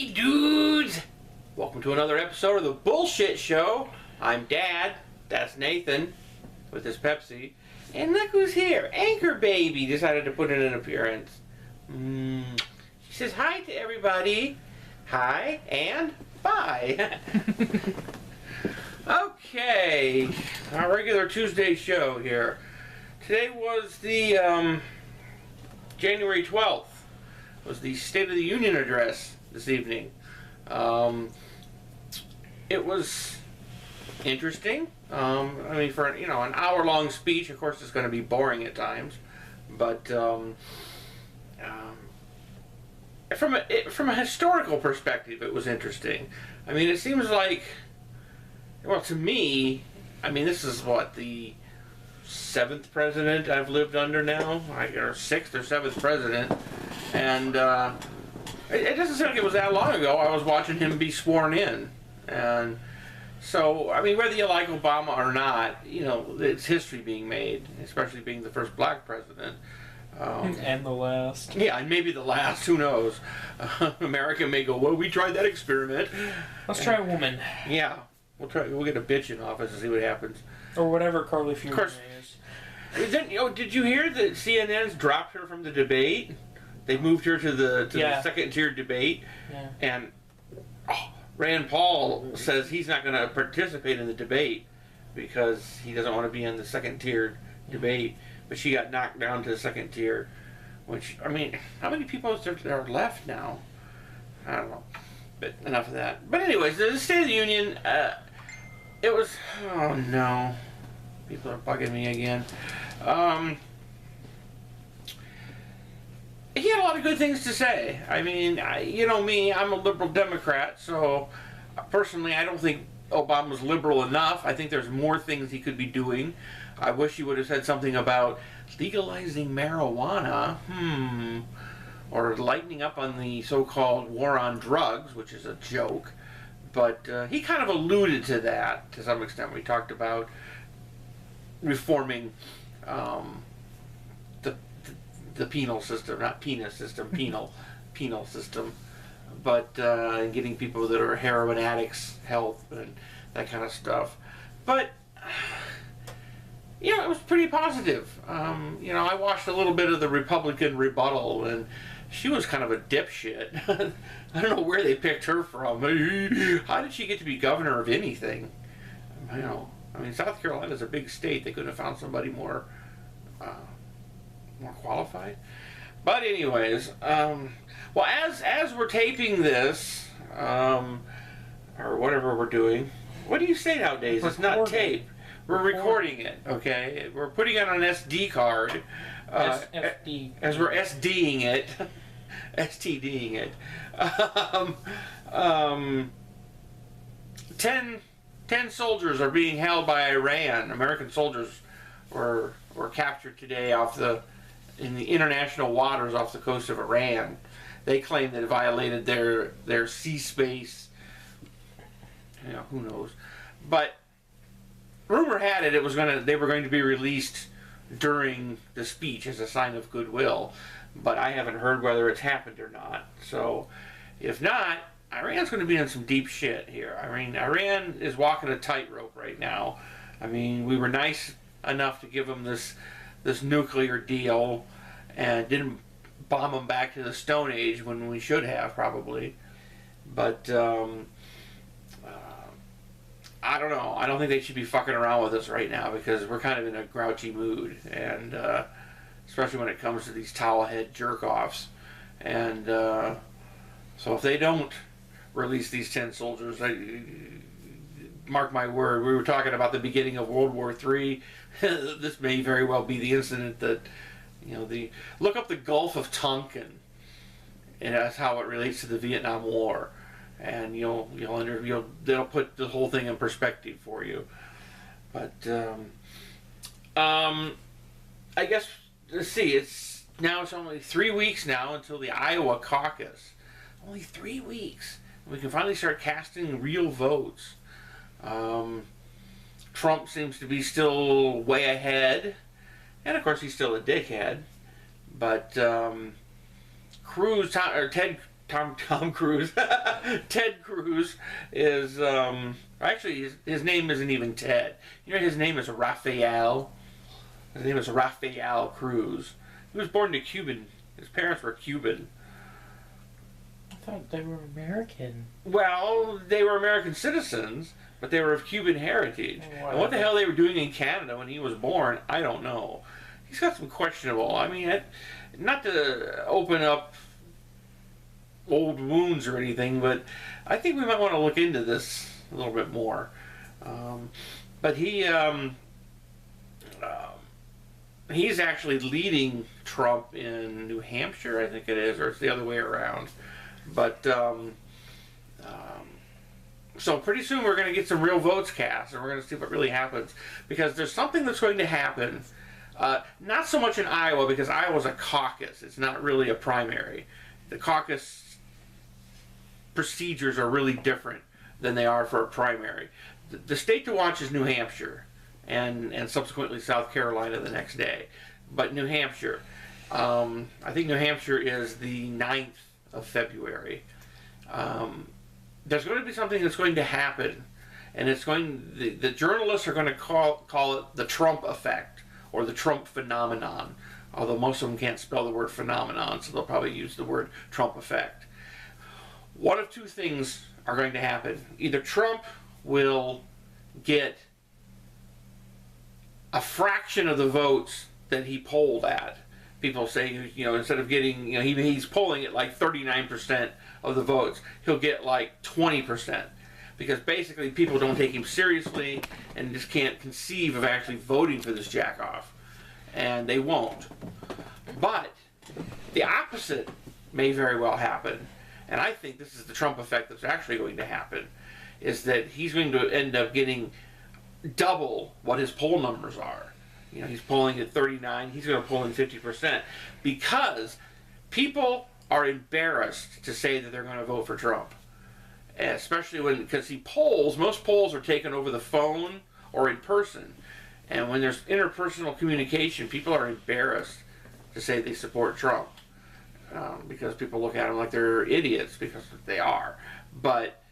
Hey dudes! Welcome to another episode of the Bullshit Show. I'm Dad, that's Nathan, with his Pepsi. And look who's here, Anchor Baby decided to put in an appearance. She says hi to everybody. Hi and bye. Okay, our regular Tuesday show here. Today was the January 12th. Was the State of the Union address this evening. It was interesting. I mean, for an hour-long speech, of course, it's going to be boring at times, but from a historical perspective, it was interesting. I mean, it seems like, well, to me, I mean, this is what, the 7th president I've lived under now, or 6th or 7th president, and it doesn't seem like it was that long ago I was watching him be sworn in. And so, I mean, whether you like Obama or not, you know, it's history being made, especially being the first black president. And the last. Yeah, and maybe the last, who knows. America may go, well, we tried that experiment. Let's try a woman. Yeah, we'll get a bitch in office and see what happens. Or whatever Carly Fiorina is. Did you hear that CNN's dropped her from the debate? They moved her to the second tier debate, and Rand Paul says he's not going to participate in the debate because he doesn't want to be in the second tier debate. But she got knocked down to the second tier, which, I mean, how many people are left now? I don't know. But enough of that. But anyways, the State of the Union, it was, oh no, people are bugging me again. He had a lot of good things to say. I mean, you know me, I'm a liberal Democrat, so personally I don't think Obama's liberal enough. I think there's more things he could be doing. I wish he would have said something about legalizing marijuana, or lightening up on the so-called war on drugs, which is a joke. But he kind of alluded to that to some extent. We talked about reforming the penal system, not penis system, penal system, but getting people that are heroin addicts health and that kind of stuff. But it was pretty positive. I watched a little bit of the Republican rebuttal, and she was kind of a dipshit. I don't know where they picked her from. How did she get to be governor of anything? I mean, South Carolina's a big state. They couldn't have found somebody more qualified. But anyways, well, as we're taping this, or whatever we're doing, what do you say nowadays? It's not tape. We're recording it, okay? We're putting it on an SD card. SFD. As we're SDing it. STDing it. 10 soldiers are being held by Iran. American soldiers were captured today in the international waters off the coast of Iran. They claim that it violated their sea space. Who knows? But rumor had it they were going to be released during the speech as a sign of goodwill. But I haven't heard whether it's happened or not. So if not, Iran's going to be in some deep shit here. I mean, Iran is walking a tightrope right now. I mean, we were nice enough to give them this nuclear deal and didn't bomb them back to the Stone Age when we should have, probably. But I don't know. I don't think they should be fucking around with us right now because we're kind of in a grouchy mood, and especially when it comes to these towel-head jerk-offs. And so if they don't release these 10 soldiers, mark my word, we were talking about the beginning of World War III. This may very well be the incident that, look up the Gulf of Tonkin, and that's how it relates to the Vietnam War, and they'll put the whole thing in perspective for you. But I guess, let's see, it's only 3 weeks now until the Iowa caucus. Only 3 weeks. We can finally start casting real votes. Trump seems to be still way ahead, and of course he's still a dickhead. But Ted Tom Cruise. Ted Cruz is actually his name isn't even Ted. You know his name is Raphael. His name is Raphael Cruz. He was born to Cuban. His parents were Cuban. I thought they were American. Well, they were American citizens, but they were of Cuban heritage. Oh, and what the hell they were doing in Canada when he was born, I don't know. He's got some questionable. I mean, not to open up old wounds or anything, but I think we might want to look into this a little bit more. But he's actually leading Trump in New Hampshire, I think it is, or it's the other way around. But so pretty soon we're going to get some real votes cast, and we're going to see what really happens, because there's something that's going to happen. Not so much in Iowa, because Iowa's a caucus. It's not really a primary. The caucus procedures are really different than they are for a primary. The state to watch is New Hampshire, and subsequently South Carolina the next day. But New Hampshire, I think New Hampshire is the 9th of February. There's going to be something that's going to happen, and it's going. The journalists are going to call it the Trump effect, or the Trump phenomenon, although most of them can't spell the word phenomenon, so they'll probably use the word Trump effect. One of two things are going to happen. Either Trump will get a fraction of the votes that he polled at. People say, instead of getting, he's polling at like 39% of the votes, he'll get like 20%. Because basically people don't take him seriously and just can't conceive of actually voting for this jackoff. And they won't. But the opposite may very well happen. And I think this is the Trump effect that's actually going to happen, is that he's going to end up getting double what his poll numbers are. He's polling at 39, he's going to pull in 50%, because people are embarrassed to say that they're going to vote for Trump. Especially because most polls are taken over the phone or in person. And when there's interpersonal communication, people are embarrassed to say they support Trump. Because people look at him like they're idiots, because they are. But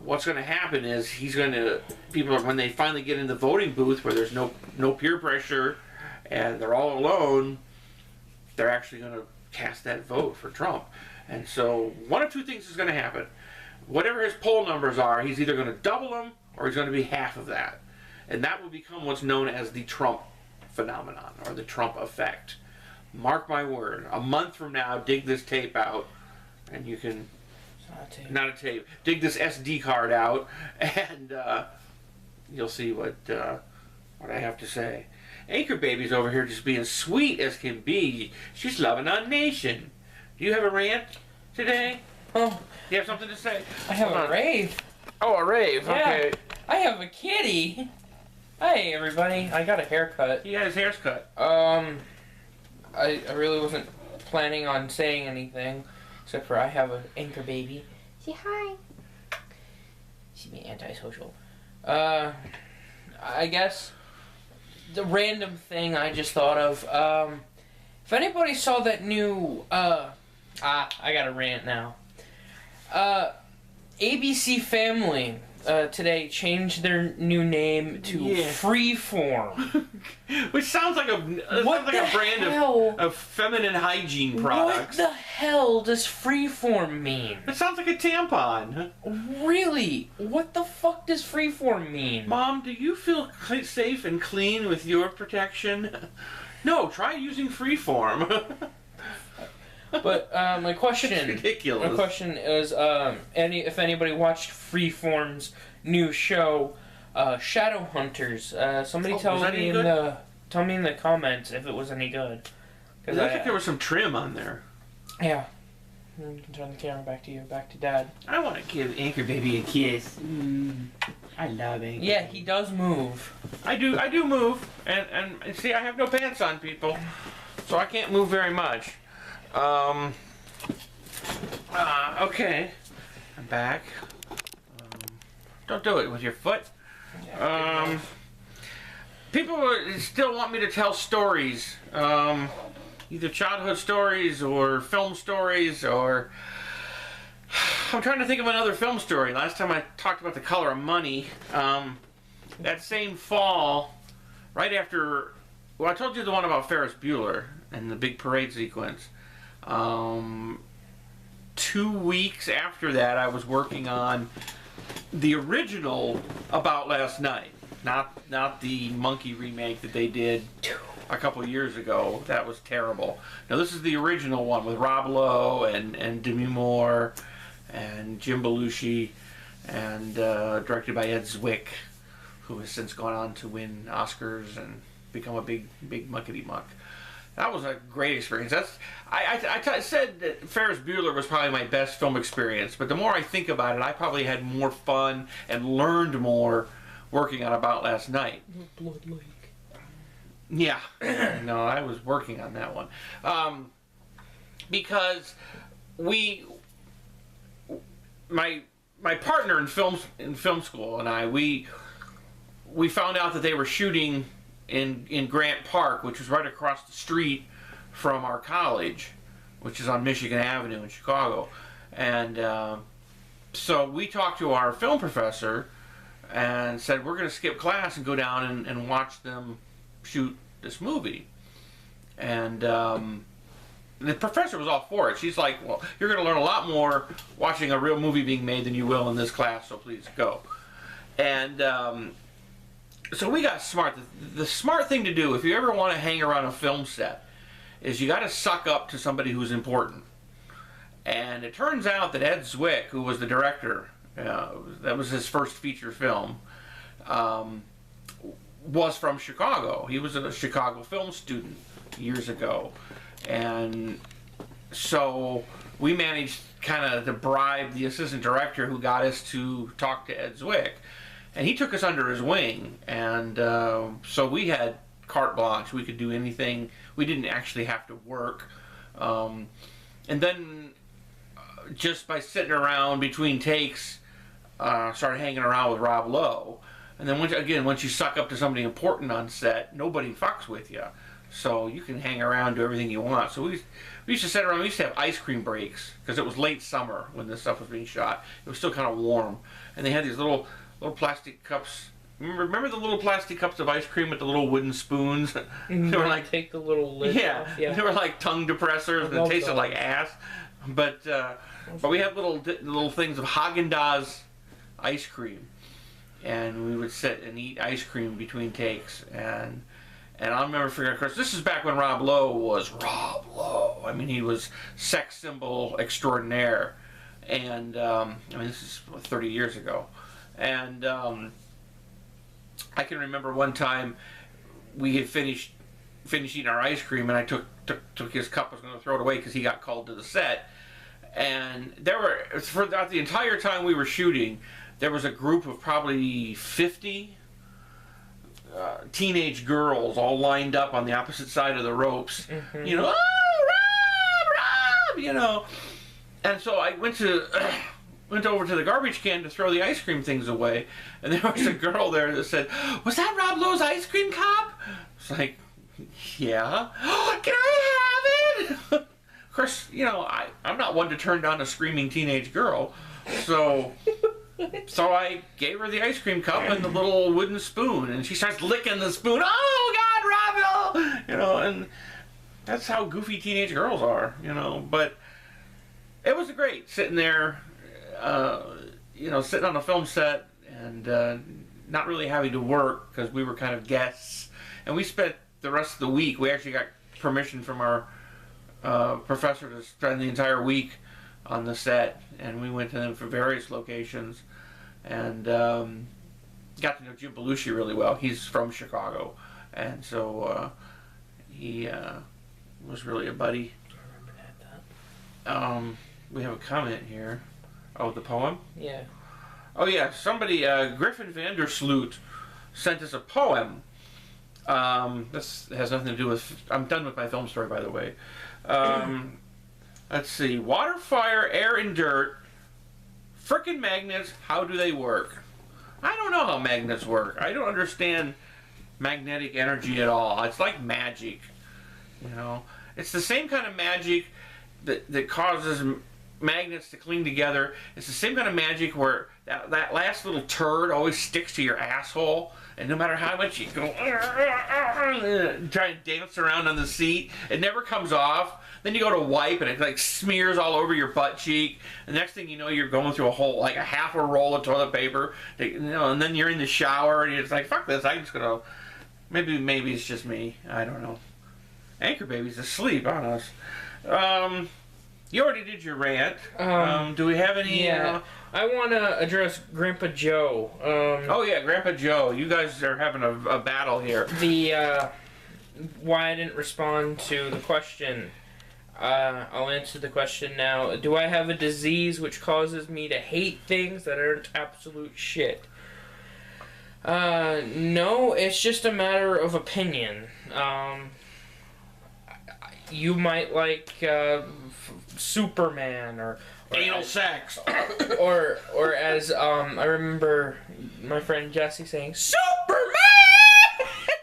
what's going to happen is when they finally get in the voting booth where there's no peer pressure and they're all alone, they're actually going to cast that vote for Trump. And so one of two things is going to happen. Whatever his poll numbers are, he's either going to double them or he's going to be half of that. And that will become what's known as the Trump phenomenon, or the Trump effect. Mark my word, a month from now, dig this tape out, and you can... Not a tape. Dig this SD card out, and you'll see what I have to say. Anchor Baby's over here just being sweet as can be. She's loving our nation. Do you have a rant today? Oh. You have something to say? I have a rave. Oh, a rave. Yeah. Okay. I have a kitty. Hey, everybody. I got a haircut. He had his hair's cut. I really wasn't planning on saying anything, except for I have an Anchor Baby. Say hi. She's being antisocial. I guess the random thing I just thought of, if anybody saw that new, I got a rant now. ABC Family today changed their new name to Freeform. Which sounds like a brand of feminine hygiene products. What the hell does Freeform mean? It sounds like a tampon. Really? What the fuck does Freeform mean? Mom, do you feel safe and clean with your protection? No, try using Freeform. But my question, it's ridiculous. My question is, if anybody watched Freeform's new show, Shadowhunters. Somebody tell me in the comments if it was any good. I think there was some trim on there. Yeah. You can turn the camera back to you, back to Dad. I want to give Anchor Baby a kiss. I love Anchor. Yeah, he does move. I do move, and see, I have no pants on, people, so I can't move very much. Okay. I'm back. Don't do it with your foot. People still want me to tell stories. Either childhood stories or film stories or I'm trying to think of another film story. Last time I talked about The Color of Money, that same fall, right after, well, I told you the one about Ferris Bueller and the big parade sequence. 2 weeks after that, I was working on the original About Last Night, not the monkey remake that they did a couple years ago. That was terrible. Now this is the original one with Rob Lowe and Demi Moore and Jim Belushi, and directed by Ed Zwick, who has since gone on to win Oscars and become a big muckety muck. That was a great experience. I said that Ferris Bueller was probably my best film experience, but the more I think about it, I probably had more fun and learned more working on About Last Night. Blood Lake. Yeah, no, I was working on that one because my partner in film school and I we found out that they were shooting in Grant Park, which was right across the street from our college, which is on Michigan Avenue in Chicago. And so we talked to our film professor and said, we're going to skip class and go down and watch them shoot this movie. And the professor was all for it. She's like, well, you're going to learn a lot more watching a real movie being made than you will in this class, so please go. And so we got smart. The smart thing to do, if you ever want to hang around a film set, is you got to suck up to somebody who's important. And it turns out that Ed Zwick, who was the director, that was his first feature film, was from Chicago. He was a Chicago film student years ago. And so we managed kind of to bribe the assistant director who got us to talk to Ed Zwick. And he took us under his wing, and so we had carte blanche. We could do anything. We didn't actually have to work. And then just by sitting around between takes, started hanging around with Rob Lowe. And then once you suck up to somebody important on set, nobody fucks with you. So you can hang around, do everything you want. So we used to sit around. We used to have ice cream breaks because it was late summer when this stuff was being shot. It was still kind of warm, and they had these little plastic cups. Remember the little plastic cups of ice cream with the little wooden spoons? They were like, take the little lid off. Yeah. They were like tongue depressors and it tasted like ass. But we had little things of Haagen-Dazs ice cream, and we would sit and eat ice cream between takes. And I'll never forget. Of course, this is back when Rob Lowe was Rob Lowe. I mean, he was sex symbol extraordinaire. And I mean, this is 30 years ago. And I can remember one time we had finished eating our ice cream, and I took his cup. I was going to throw it away because he got called to the set. And throughout the entire time we were shooting, there was a group of probably 50 teenage girls all lined up on the opposite side of the ropes. Mm-hmm. You know, oh, Rob, you know. And so I went over to the garbage can to throw the ice cream things away, and there was a girl there that said, "Was that Rob Lowe's ice cream cup?" It's like, "Yeah." "Can I have it?" Of course, you know, I'm not one to turn down a screaming teenage girl, so I gave her the ice cream cup and the little wooden spoon, and she starts licking the spoon. "Oh God, Rob Lowe!" You know, and that's how goofy teenage girls are, you know. But it was great sitting there. You know, sitting on a film set and not really having to work because we were kind of guests. And we spent the rest of the week. We actually got permission from our professor to spend the entire week on the set, and we went to them for various locations and got to know Jim Belushi really well. He's from Chicago, and so he was really a buddy. I remember that. We have a comment here. Oh, the poem? Yeah. Oh, yeah. Somebody, Griffin Vandersloot, sent us a poem. This has nothing to do with... I'm done with my film story, by the way. Let's see. Water, fire, air, and dirt. Frickin' magnets, how do they work? I don't know how magnets work. I don't understand magnetic energy at all. It's like magic. You know? It's the same kind of magic that causes magnets to cling together. It's the same kind of magic where that last little turd always sticks to your asshole, and no matter how much you go try and dance around on the seat, it never comes off. Then you go to wipe and it like smears all over your butt cheek. The next thing you know, you're going through like a half a roll of toilet paper, and then you're in the shower and you're just like, fuck this, I'm just gonna, maybe it's just me, I don't know. Anchor Baby's asleep on us. You already did your rant. Do we have any? Yeah, I want to address Grandpa Joe. Oh yeah, Grandpa Joe. You guys are having a battle here. Why I didn't respond to the question. I'll answer the question now. Do I have a disease which causes me to hate things that aren't absolute shit? No, it's just a matter of opinion. You might like Superman or anal sex, or as I remember my friend Jesse saying Superman.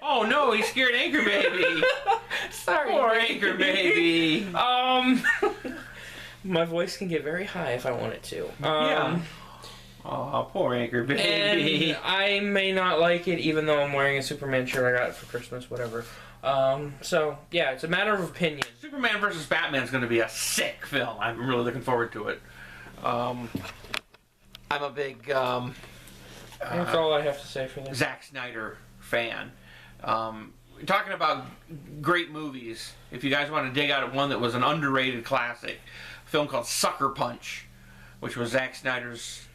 Oh no, he scared Anchor Baby. Sorry, poor Anchor Baby. My voice can get very high if I want it to. Yeah. Oh, poor Anchor Baby. And I may not like it, even though I'm wearing a Superman shirt I got it for Christmas, whatever. So, yeah, it's a matter of opinion. Superman versus Batman is going to be a sick film. I'm really looking forward to it. I'm a big that's all I have to say for this. Zack Snyder fan. Talking about great movies, if you guys want to dig out one that was an underrated classic, a film called Sucker Punch, which was Zack Snyder's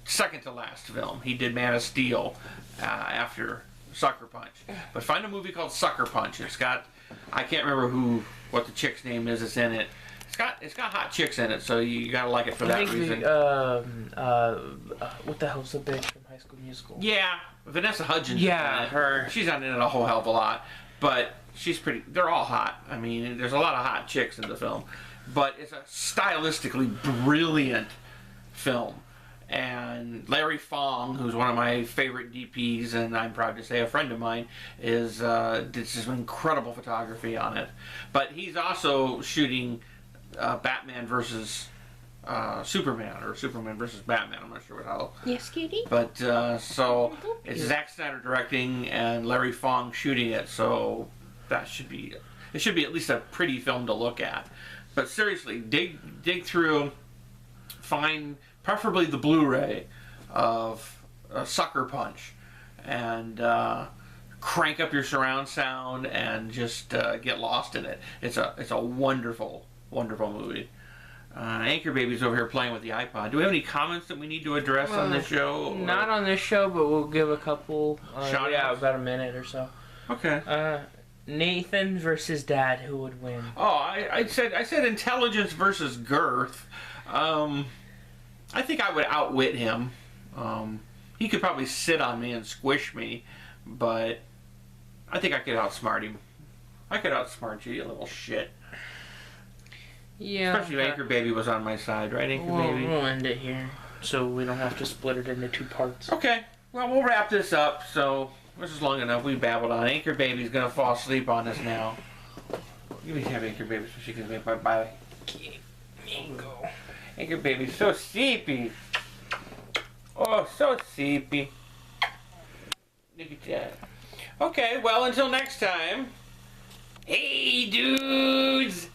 second to last film. He did Man of Steel after Sucker Punch. But find a movie called Sucker Punch. It's got, I can't remember what the chick's name is that's in it. It's got hot chicks in it, so you gotta like it for that reason. What the hell's the bitch from High School Musical? Yeah, Vanessa Hudgens. Yeah, her. She's not in it a whole hell of a lot, but she's pretty. They're all hot. I mean, there's a lot of hot chicks in the film, but it's a stylistically brilliant film. And Larry Fong, who's one of my favorite DPs, and I'm proud to say a friend of mine, did some incredible photography on it. But he's also shooting Batman versus Superman, or Superman versus Batman. I'm not sure how. Yes, cutie. But so it's Zack Snyder directing and Larry Fong shooting it. So it should be at least a pretty film to look at. But seriously, dig through, find preferably the Blu-ray of Sucker Punch, and crank up your surround sound and just get lost in it. It's a wonderful, wonderful movie. Anchor Baby's over here playing with the iPod. Do we have any comments that we need to address on this show? Not on this show, but we'll give a couple. Shout-outs? About a minute or so. Okay. Nathan versus Dad, who would win? Oh, I said intelligence versus girth. I think I would outwit him. He could probably sit on me and squish me, but I think I could outsmart him. I could outsmart you, you little shit. Yeah. Especially if Anchor Baby was on my side, right, Anchor Baby? We'll end it here, so we don't have to split it into two parts. Okay. Well, we'll wrap this up. So this is long enough. We babbled on. Anchor Baby's gonna fall asleep on us now. Give me have Anchor Baby so she can make my bye. Mango. Anchor Baby's so sleepy. Oh, so sleepy. Look at that. Okay, well, until next time. Hey, dudes!